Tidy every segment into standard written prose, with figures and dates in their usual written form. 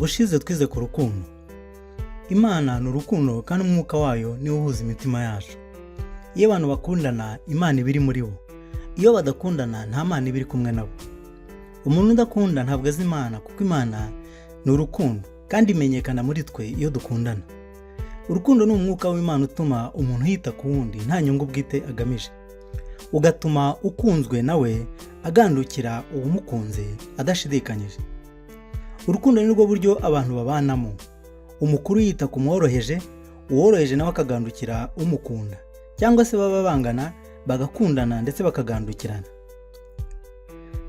Ubushize twize ku rukundo. Imana ni urukundo kandi umwuka wayo niwo uhuza imitima yacu. Iyo abantu bakundana, Imana iba iri muri bo. Iyo badakundana, nta Mana iba iri kumwe nabo. Umuntu udakunda ntabwo azi Imana, kuko Imana ni urukundo kandi imenyekana muri twe iyo dukundana. Urukundo ni umwuka w'Imana utuma umuntu yita ku wundi nta nyungu bwite agamije. Ugatuma ukunzwe nawe agandukira uwumukunze adashidikanyije. Urukundo ni rwo buryo abantu babanamo. Umukuru yita ku mworoheje, uworoheje nawe akagandukira umukunda, cyangwa se baba bangana bagakundana ndetse bakagandukirana.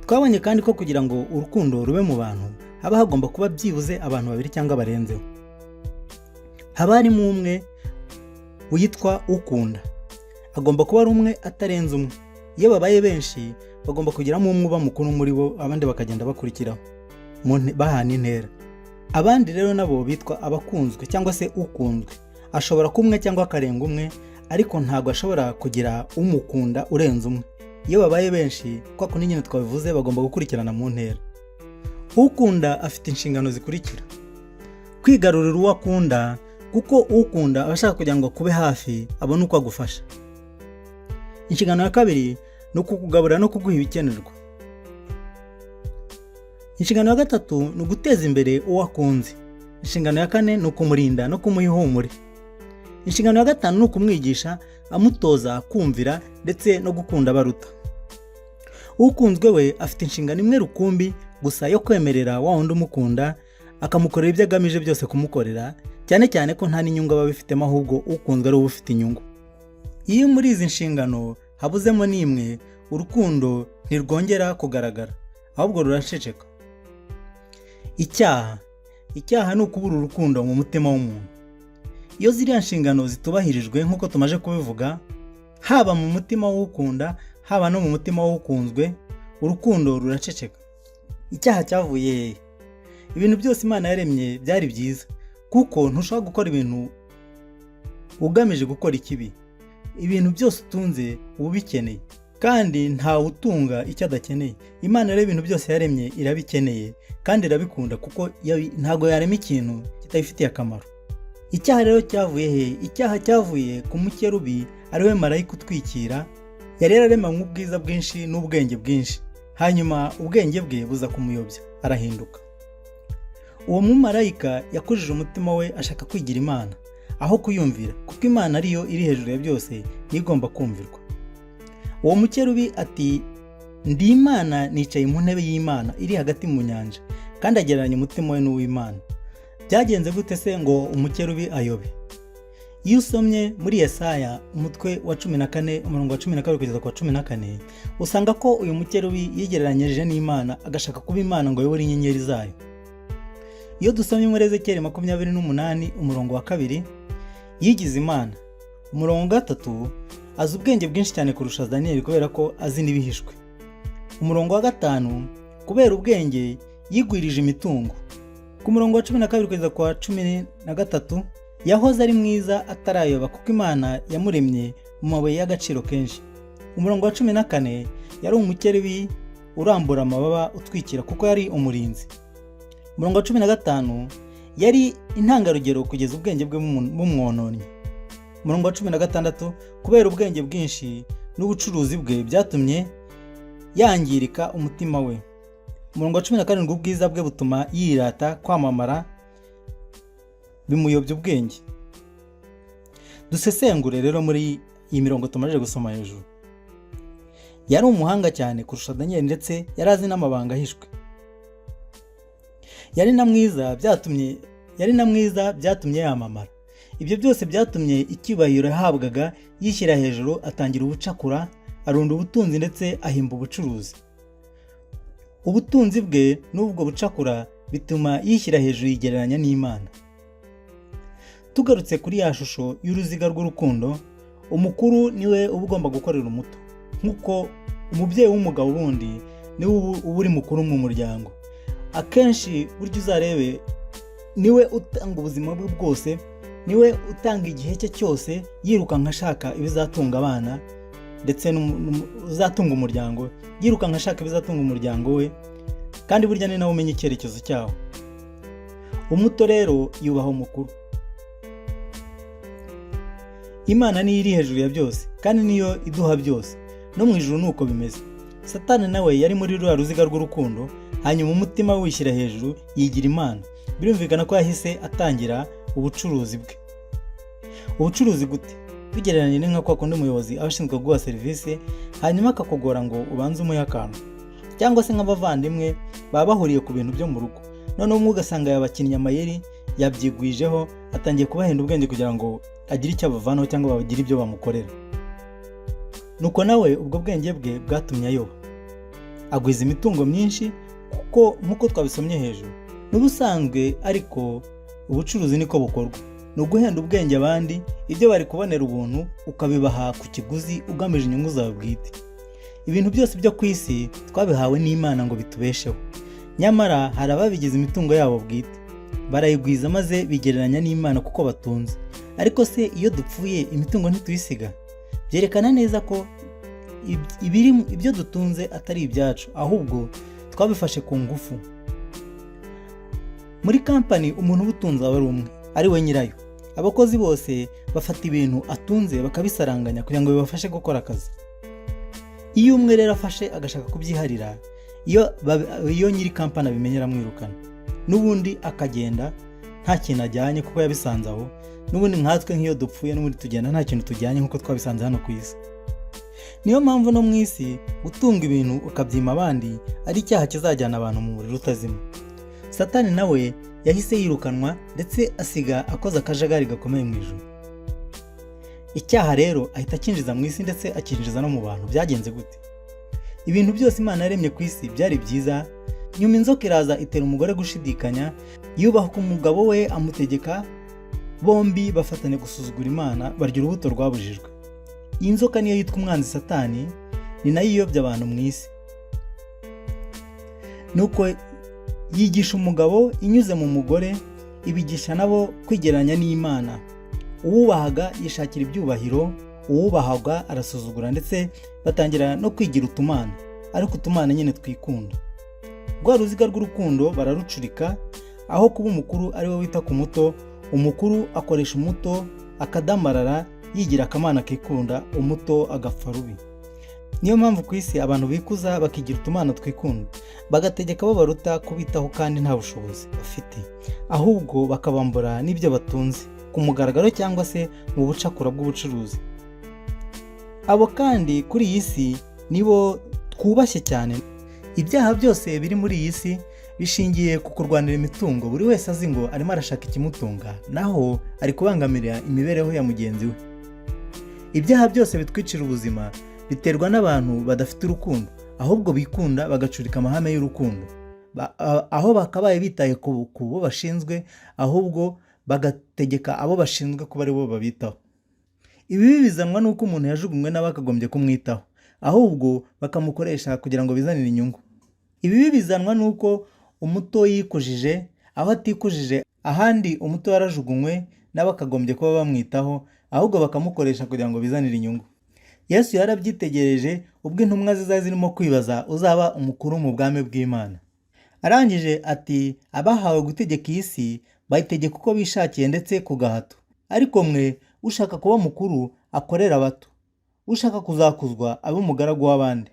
Twabonye kandi ko kugira ngo urukundo rube mu bantu haba hagomba kuba byibuze abantu babiri cyangwa barenzeho. Haba harimo umwe witwa ukunda, agomba kuba ari umwe atarenze umwe. Iyo babaye benshi bagomba kugiramo umwe uba mukuru muri bo, abandi bakagenda bakurikiraho bahana intera. Abandi rero nabo bitwa abakunzwe cyangwa se ukunzwe. Ashobora kumwe cyangwa akarenga umwe, ariko ntabwo ashobora kugira umukunda urenze umwe. Iyo babaye benshi, kwa kundi nyine twabivuze, bagomba gukurikirana mu ntera. Ukunda afite inshingano zikurikira: kwigarurira uwo akunda, kuko ukunda aba ashaka kugira ngo akube hafi abone uko agufasha. Inshingano ya kabiri ni ukukugaburira no kuguha ibikenerwa. Inshingano ya gatatu ni uguteza imbere uwo akunze. Inshingano ya kane ni ukumurinda no kumuha ihumure. Inshingano ya gatanu ni ukumwigisha, amutoza kumvira ndetse no gukunda abaruta. Ukunzwe we afite inshingano imwe rukumbi gusa yo kwemerera wa wundi umukunda, akamukorera ibyo agamije byose kumukorera, cyane cyane ko nta n'inyungu aba abifitemo, ahubwo ukunzwe ari ufite inyungu. Iyo muri izi nshingano habuzemo n'imwe, urukundo ntirwongera kugaragara, ahubwo ruraceceka. Icyaha ni ukubura urukundo mu mutima w'umuntu. Iyo ziriya nshingano zitubahirijwe nk'uko tumaje kubivuga, haba mu mutima w'ukunda haba no mu mutima w'ukunzwe, urukundo ruraceceka. Icyaha cyavuye hehe? Ibintu byose Imana yaremye byari byiza, kuko ntushobora gukora ibintu ugamije gukora ikibi. Ibintu byose utunze uba ubikeneye, kandi ntawe utunga icyo adakeneye. Imana rero ibintu byose yaremye irabikeneye kandi irabikunda, kuko ntago yarema ikintu kitayifitiye akamaro. Icyaha rero cyavuye he? Icyaha cyavuye ku mukerubi, ariwe marayika utwikira. Yari yararemanywe ubwiza bwinshi n'ubwenge bwinshi, hanyuma ubwenge bwe buza kumuyobya, arahinduka. Uwo mumarayika yakujije umutima we ashaka kwigira Imana aho kuyumvira, kuko Imana ariyo iri hejuru ya byose, nigomba kumvirwa. Uwo mukerubi ati, ndi Imana nicaye mu ntebe y'Imana iri hagati mu nyanja, kandi agereranya umutima we n'uw'Imana. Byagenze gute se ngo umukerubi ayobe? Iyo usomye muri Yesaya umutwe wa 14 umurongo wa 12 kugeza kwa 14, usanga ko uyu mukerubi yigereranyije n'Imana, agashaka kuba Imana ngo ayobore inyenyeri zayo. Iyo dusomye muri Ezekiyeli 28 umurongo wa 2, yigize Imana. Umurongo wa 3, azi ubwenge bwinshi cyane kurusha Daniel kubera ko azi n'ibihishwe. Umurongo wa 5, kubera ubwenge yigwirije imitungo. Ku murongo wa 12 kugeza kwa 13, yahoze ari mwiza atarayoba, kuko Imana yamuremye mu mabuye y'agaciro kenshi. Umurongo wa 14, yari umukerubi urambura amababa utwikira, kuko yari umurinzi. Umurongo wa 15, yari intangarugero kugeza ubwenge bwe bumwononnye. Umurongo wa 16, kubera ubwenge bwinshi n'ubucuruzi bwe byatumye yangirika umutima we. Umurongo wa 17, ubwiza bwe butuma yirata, kwamamara bimuyobya ubwenge. Dusesengure rero muri iyi mirongo tumaje gusoma hejuru. Yari umuhanga cyane kurusha Daniel, ndetse yari azi n'amabanga ahishwe. Yari na mwiza byatumye yamamara. Ibyo byose byatumye icyubahiro yahabwaga yishyira hejuru, atangira ubucakura, arunda ubutunzi ndetse ahimba ubucuruzi. Ubutunzi bwe n'ubwo bucakura bituma yishyira hejuru, yigereranya n'Imana. Tugarutse kuri ya shusho y'uruziga rw'urukundo, umukuru niwe uba ugomba gukorera umuto, nk'uko umubyeyi w'umugabo wundi niwe uba uri mukuru mu muryango. Akenshi buryo uzarebe, niwe utanga ubuzima bwe bwose, niwe utanga igihe cye cyose, yirukanka ashaka ibizatunga abana ndetse uzatunga umuryango, yirukanka ashaka ibizatunga umuryango we, kandi burya ni nawe umenya icyerekezo cyawo. umuto rero yubaha umukuru. Imana niyo iri hejuru ya byose kandi niyo iduha byose, no mu ijuru nuko bimeze. Satani nawe yari muri ruriya ruziga rw'urukundo, hanyuma umutima wishyira hejuru yigira Imana. Birumvikana ko yahise atangira ubucuruzi bwe. Ubucuruzi gute? Bigereranye nka kwa kundi umuyobozi aba ashinzwe guha serivisi hanyuma akakugora ngo ubanze umuhe akantu, cyangwa se nk'abavandimwe baba bahuriye ku bintu byo mu rugo, noneho umwe ugasanga yabakinnye amayeri, yabyigwijeho, atangiye kubahenda ubwenge kugira ngo agire icyo abavanaho cyangwa bagire ibyo bamukorera. Nuko nawe ubwo bwenge bwe bwatumye ayoba, agwiza imitungo myinshi, kuko nk'uko twabisomye hejuru. N'ubusanzwe ariko ubucuruzi niko bukorwa, ni uguhenda ubwenge abandi, ibyo bari kubonera ubuntu ukabibaha ku kiguzi ugamije inyungu zawe bwite. Ibintu byose byo ku isi twabihawe n'Imana ngo bitubesheho, nyamara hari ababigize imitungo yabo bwite, barayigwiza maze bigereranya n'Imana kuko batunze. Ariko se iyo dupfuye imitungo ntituyisiga? Byerekana neza ko ibyo dutunze atari ibyacu, ahubwo twabifashe ku ngufu. Muri kampani umuntu ubutunze aba ari umwe, ari we nyirayo. Abakozi bose bafata ibintu atunze bakabisaranganya kugira ngo bibafashe gukora akazi. Iyo umwe rero afashe agashaka kubyiharira, iyo nyiri kampani abimenyera amwirukana, n'ubundi akagenda nta kintu ajyanye kuko yabisanze aho. N'ubundi nkatwe nk'iyo dupfuye n'ubundi tugenda nta kintu tujyanye nk'uko twabisanze hano ku isi. Niyo mpamvu no mu isi gutunga ibintu ukabyima abandi ari icyaha kizajyana abantu mu muriro utazima. Satani nawe yahise yirukanwa ndetse asiga akoze akajagari gakomeye mu ijuru. Icyaha rero ahita akinjiza mu isi ndetse akinjiza no mu bantu. Byagenze gute? Ibintu byose Imana yaremye ku isi byari byiza, nyuma inzoka iraza itera umugore gushidikanya, yubaha umugabo we amutegeka, bombi bafatanya gusuzugura Imana, barya urubuto rwabujijwe. Iyi nzoka niyo yitwa umwanzi Satani, ni nayo iyobya abantu mu isi. Nuko yigisha umugabo inyuze mu mugore, ibigisha nabo kwigeranya n'Imana. Uwubahaga yishakira ibyubahiro, uwubahaga arasuzugura, ndetse batangira no kwigira utumana, ariko utumana nyine twikunda. Rwa ruziga rw'urukundo bararucurika, aho kuba umukuru ari we wita ku muto, umukuru akoresha umuto akadamarara yigira akamana kikunda, umuto agapfa rubi. Niyo mpamvu ku isi abantu bikuza bakigira utumana twikunda, bagategeka abo baruta kubitaho kandi nta bushobozi bafite, ahubwo bakabambura n'ibyo batunze ku mugaragaro cyangwa se mu bucakura bw'ubucuruzi. Abo kandi kuri iyi si nibo twubashye cyane. Ibyaha byose biri muri iyi si bishingiye ku kurwanira imitungo. Buri wese azi ngo arimo arashaka ikimutunga, naho ari kubangamira imibereho ya mugenzi we. Ibyaha byose bitwicira ubuzima biterwa n'abantu badafite urukundo, ahubwo bikunda bagacurika amahame y'urukundo, aho bakabaye bitaye ku bo bashinzwe, ahubwo bagategeka abo bashinzwe kuba ari bo babitaho. Ibi bizanwa n'uko umuntu yajugunywe n'abakagombye kumwitaho, ahubwo bakamukoresha kugira ngo bizanire inyungu. Ibi bizanwa n'uko umuto yikujije aho atikujije, ahandi umuto yarajugunywe n'abakagombye kuba bamwitaho, ahubwo bakamukoresha kugira ngo bizanire inyungu. Yesu yarabyitegereje ubwo intumwa ze zirimo kwibaza uzaba umukuru mu bwami bw'Imana. Arangije ati, abahawe gutegeka iyi si bayitegeka uko bishakiye ndetse ku gahato, ariko mwe ushaka kuba mukuru akorera abato, ushaka kuzakuzwa abe umugaragu w'abandi.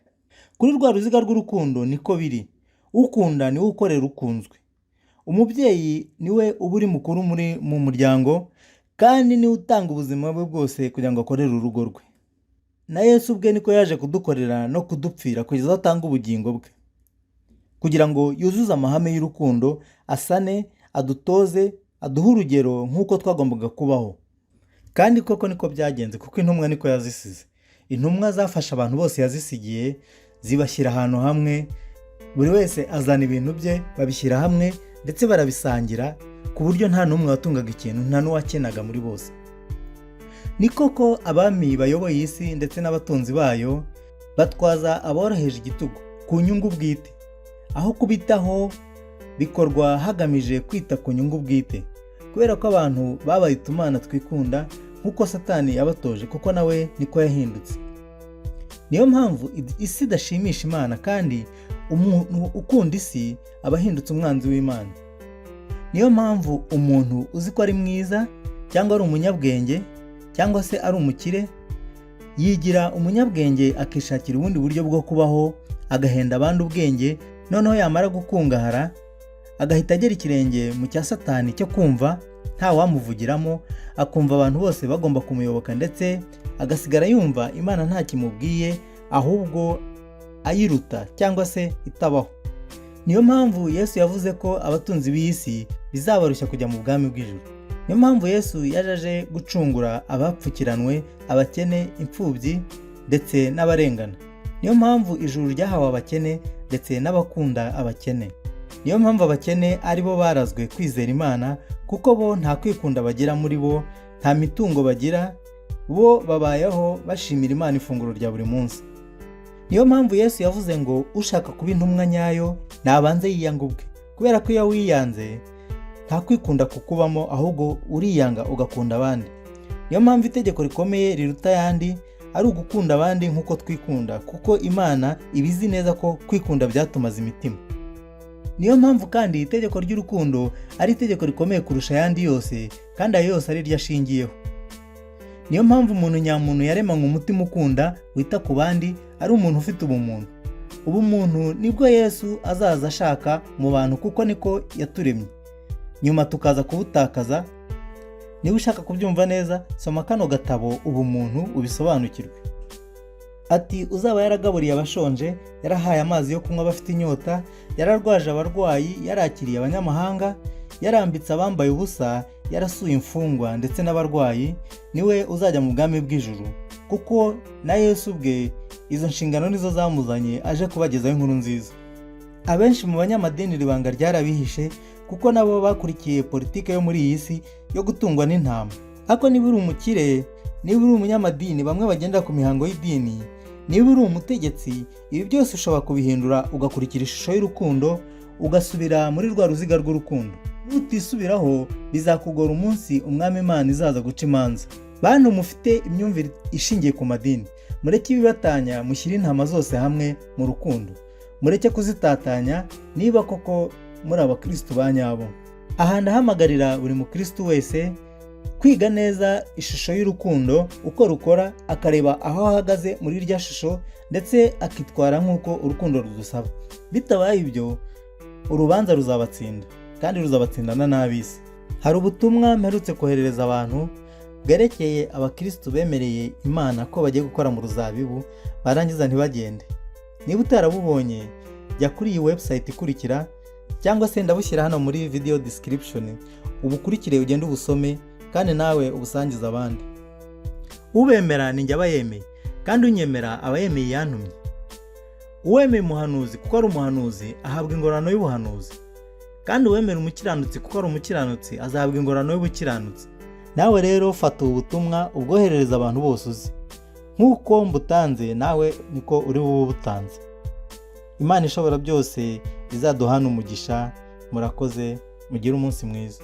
Kuri rwa ruziga rw'urukundo niko biri. Ukunda niwe ukorera ukunzwe. Umubyeyi niwe uba uri mukuru mu muryango, kandi niwe utanga ubuzima bwe bwose kugira ngo akorere urugo rwe. Na Yesu ubwe niko yaje kudukorera no kudupfira kugeza aho atanga ubugingo bwe, kugira ngo yuzuze amahame y'urukundo, asane, adutoze, aduhe urugero nk'uko twagombaga kubaho. Kandi koko niko byagenze, kuko intumwa niko yazisize. Intumwa zafashe abantu bose yazisigiye, zibashyira ahantu hamwe, buri wese azana ibintu bye, babishyira hamwe ndetse barabisangira, ku buryo nta n'umwe watungaga ikintu, nta n'uwakenaga muri bose. Ni koko abami bayoboye isi ndetse n'abatunzi bayo batwaza aboroheje igitugu ku nyungu bwite, aho kubitaho bikorwa hagamije kwita ku nyungu bwite, kubera ko abantu babaye utumana twikunda nk'uko Satani yabatoje, kuko nawe niko yahindutse. Niyo mpamvu isi idashimisha Imana, kandi umuntu ukunda isi aba ahindutse umwanzi w'Imana. Niyo mpamvu umuntu uzi ko ari mwiza cyangwa ari umunyabwenge cyangwa se ari umukire yigira umunyabwenge akishakira ubundi buryo bwo kubaho, agahenda abandi ubwenge, noneho yamara gukungahara agahita agera ikirenge mu cya Satani cyo kumva nta wamuvugiramo, akumva abantu bose bagomba kumuyoboka ndetse agasigara yumva Imana nta kimubwiye ahubwo ayiruta cyangwa se itabaho. Niyo mpamvu Yesu yavuze ko abatunzi b'isi bizabarushya kujya mu bwami bw'ijuru. Niyo mpamvu Yesu yaje gucungura abapfukiranwe, abakene, imfubyi ndetse n'abarengana. Niyo mpamvu ijuru ryahawe abakene ndetse n'abakunda abakene. Niyo mpamvu abakene ari bo barazwe kwizera Imana, kuko bo nta kwikunda bagira muri bo, nta mitungo bagira, bo babayeho bashimira Imana ifunguro rya buri munsi. Niyo mpamvu Yesu yavuze ngo ushaka kuba intumwa nyayo nabanze yiyanga ubwe, kubera ko iyo wiyanze nta kwikunda kukubamo ahubwo uriyanga ugakunda abandi. Niyo mpamvu itegeko rikomeye riruta ayandi ari ugukunda abandi nk'uko twikunda, kuko Imana ibizi neza ko kwikunda byatumaza imitima. Niyo mpamvu kandi itegeko ry'urukundo ari itegeko rikomeye kurusha ayandi yose, kandi ayo yose ari ryo ashingiyeho. Niyo mpamvu umuntu nyamuntu yaremanywe umutima ukunda wita ku bandi, ari umuntu ufite ubumuntu. Ubumuntu nibwo Yesu azaza ashaka mu bantu, kuko niko yaturemye, nyuma tukaza kubutakaza. Niba ushaka kubyumva neza, soma kano gatabo Ubumuntu ubisobanukirwe. Ati uzaba yaragaburiye abashonje, yarahaye amazi yo kunywa abafite inyota, yararwaje abarwayi, yarakiriye abanyamahanga, yarambitse abambaye ubusa, yarasuye imfungwa ndetse n'abarwayi, niwe uzajya mu bwami bw'ijuru. Kuko na Yesu ubwe izo nshingano nizo zamuzanye aje kubagezaho inkuru nziza. Abenshi mu banyamadini ibanga ryarabihishe, kuko nabo bakurikiye politike yo muri iyi si yo gutungwa n'intama. Ariko niba uri umukire, niba uri umunyamadini bamwe bagenda ku mihango y'idini, niba uri umutegetsi, ibi byose ushobora kubihindura ugakurikira ishusho y'urukundo, ugasubira muri rwa ruziga rw'urukundo. Nutisubiraho bizakugora umunsi Umwami Imana izaza guca imanza. Bantu mufite imyumvire ishingiye ku madini, mureke ibibatanya, mushyire intama zose hamwe mu rukundo, mureke kuzitatanya niba koko muri abakristo ba nyabo. Aha ndahamagarira buri mukristo wese kwiga neza ishusho y'urukundo uko rukora, akareba aho ahagaze muri irya shusho ndetse akitwara nk'uko urukundo rudusaba. Bitabaye ibyo urubanza ruzabatsinda, kandi ruzabatsindana n'ab'isi. Hari ubutumwa mperutse koherereza abantu bwerekeye abakristo bemereye Imana ko bagiye gukora mu ruzabibu, barangiza ntibagende. Niba utarabubonye, jya kuri iyi website ikurikira, cyangwa se ndabushyira hano muri video description, ubukurikire ugende ubusome kandi nawe ubusangiza abandi. Ubemera ni njye aba yemeye, kandi unyemera aba yemeye yantumye. Uwemeye umuhanuzi kuko ari umuhanuzi ahabwa ingororano y'ubuhanuzi, kandi uwemera umukiranutsi kuko ari umukiranutsi azahabwa ingororano y'ubukiranutsi. Nawe rero fata ubutumwa ubwoherereza abantu bose uzi, nk'uko mbutanze nawe niko uri bube butanze. Imana ishobora byose izaduhana umugisha. Murakoze, mugire umunsi mwiza.